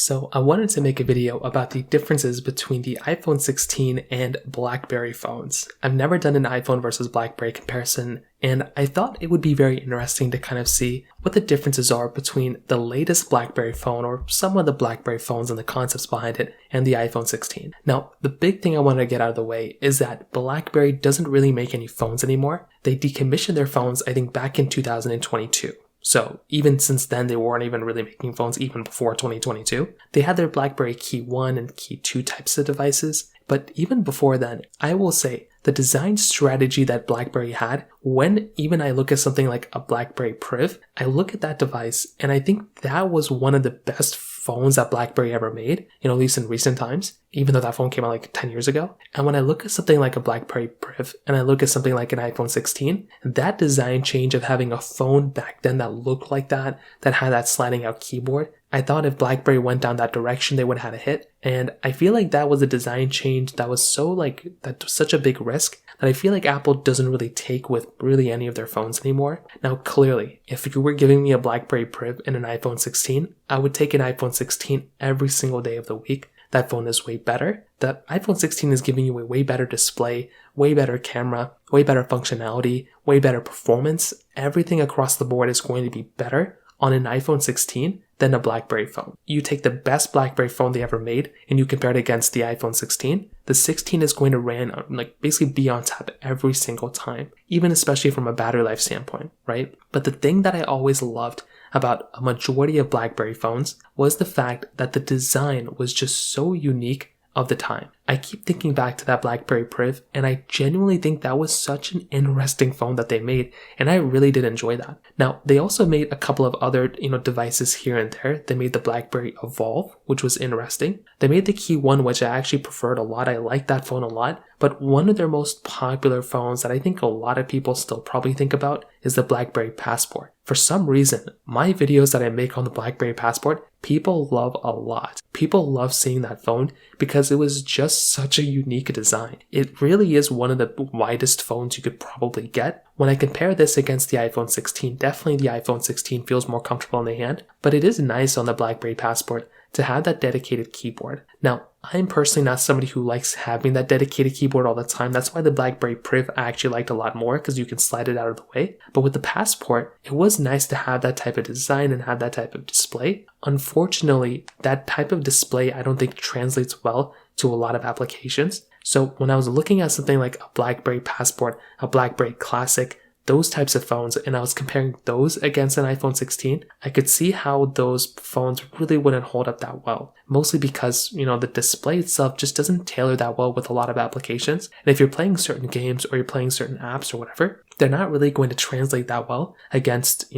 So I wanted to make a video about the differences between the iPhone 16 and Blackberry phones. I've never done an iPhone versus Blackberry comparison, and I thought it would be very interesting to kind of see what the differences are between the latest Blackberry phone, or some of the Blackberry phones and the concepts behind it, and the iPhone 16. Now, the big thing I wanted to get out of the way is that Blackberry doesn't really make any phones anymore. They decommissioned their phones, I think, back in 2022. So even since then, they weren't even really making phones even before 2022. They had their Blackberry Key 1 and Key 2 types of devices. But even before then, I will say the design strategy that Blackberry had, when even I look at something like a Blackberry Priv, I look at that device and I think that was one of the best phones that Blackberry ever made, at least in recent times, even though that phone came out like 10 years ago. And when I look at something like a Blackberry Priv and I look at something like an iPhone 16, that design change of having a phone back then that looked like that had that sliding out keyboard, I thought if Blackberry went down that direction, they would have had a hit. And I feel like that was a design change that was such a big risk that I feel like Apple doesn't really take with really any of their phones anymore. Now, clearly, if you were giving me a Blackberry Priv and an iPhone 16, I would take an iPhone 16 every single day of the week. That phone is way better. The iPhone 16 is giving you a way better display, way better camera, way better functionality, way better performance. Everything across the board is going to be better on an iPhone 16 than a Blackberry phone. You take the best Blackberry phone they ever made and you compare it against the iPhone 16, the 16 is going to basically be on top every single time, even especially from a battery life standpoint, right? But the thing that I always loved about a majority of Blackberry phones was the fact that the design was just so unique of the time. I keep thinking back to that Blackberry Priv, and I genuinely think that was such an interesting phone that they made, and I really did enjoy that. Now, they also made a couple of other, devices here and there. They made the Blackberry Evolve, which was interesting. They made the Key 1, which I actually preferred a lot. I liked that phone a lot, but one of their most popular phones that I think a lot of people still probably think about is the Blackberry Passport. For some reason, my videos that I make on the Blackberry Passport, people love a lot. People love seeing that phone because it was just such a unique design. It really is one of the widest phones you could probably get. When I compare this against the iPhone 16, definitely the iPhone 16 feels more comfortable in the hand, but it is nice on the Blackberry Passport to have that dedicated keyboard. Now, I'm personally not somebody who likes having that dedicated keyboard all the time. That's why the Blackberry Priv I actually liked a lot more, because you can slide it out of the way. But with the Passport, it was nice to have that type of design and have that type of display. Unfortunately, that type of display I don't think translates well to a lot of applications. So when I was looking at something like a Blackberry Passport, a Blackberry Classic, those types of phones, and I was comparing those against an iPhone 16, I could see how those phones really wouldn't hold up that well. Mostly because, the display itself just doesn't tailor that well with a lot of applications. And if you're playing certain games or you're playing certain apps or whatever, they're not really going to translate that well against, the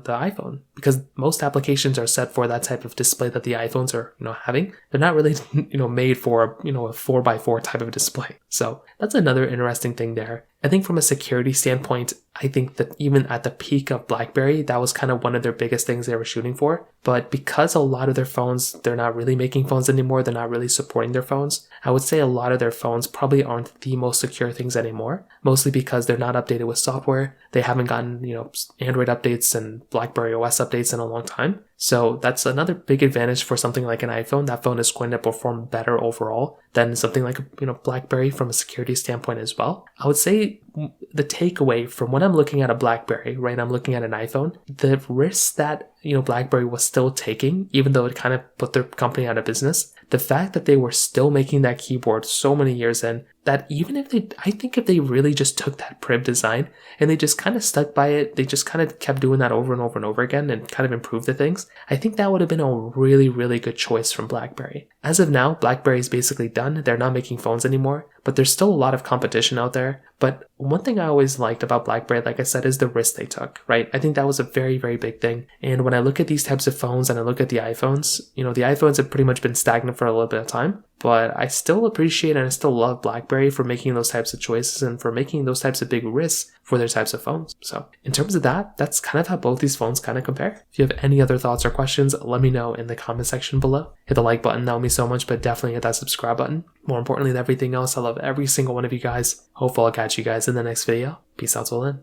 iPhone, because most applications are set for that type of display that the iPhones are, having. They're not really, made for, a 4x4 type of display. So that's another interesting thing there. I think from a security standpoint, I think that even at the peak of Blackberry, that was kind of one of their biggest things they were shooting for. But because a lot of their phones, they're not really making phones anymore, they're not really supporting their phones, I would say a lot of their phones probably aren't the most secure things anymore, mostly because they're not updated with software. They haven't gotten, Android updates and Blackberry OS updates in a long time. So that's another big advantage for something like an iPhone. That phone is going to perform better overall than something like, Blackberry from a security standpoint as well. I would say the takeaway from when I'm looking at a Blackberry, right, I'm looking at an iPhone, the risks that, Blackberry was still taking, even though it kind of put their company out of business, the fact that they were still making that keyboard so many years in, that even if I think if they really just took that Priv design and they just kind of stuck by it, they just kind of kept doing that over and over and over again and kind of improved the things, I think that would have been a really, really good choice from Blackberry. As of now, Blackberry is basically done. They're not making phones anymore, but there's still a lot of competition out there. But one thing I always liked about Blackberry, like I said, is the risk they took, right? I think that was a very, very big thing. And when I look at these types of phones and I look at the iPhones, the iPhones have pretty much been stagnant for a little bit of time. But I still appreciate and I still love Blackberry for making those types of choices and for making those types of big risks for their types of phones. So in terms of that, that's kind of how both these phones kind of compare. If you have any other thoughts or questions, let me know in the comment section below. Hit the like button, that would mean so much, but definitely hit that subscribe button. More importantly than everything else, I love every single one of you guys. Hopefully I'll catch you guys in the next video. Peace out till then.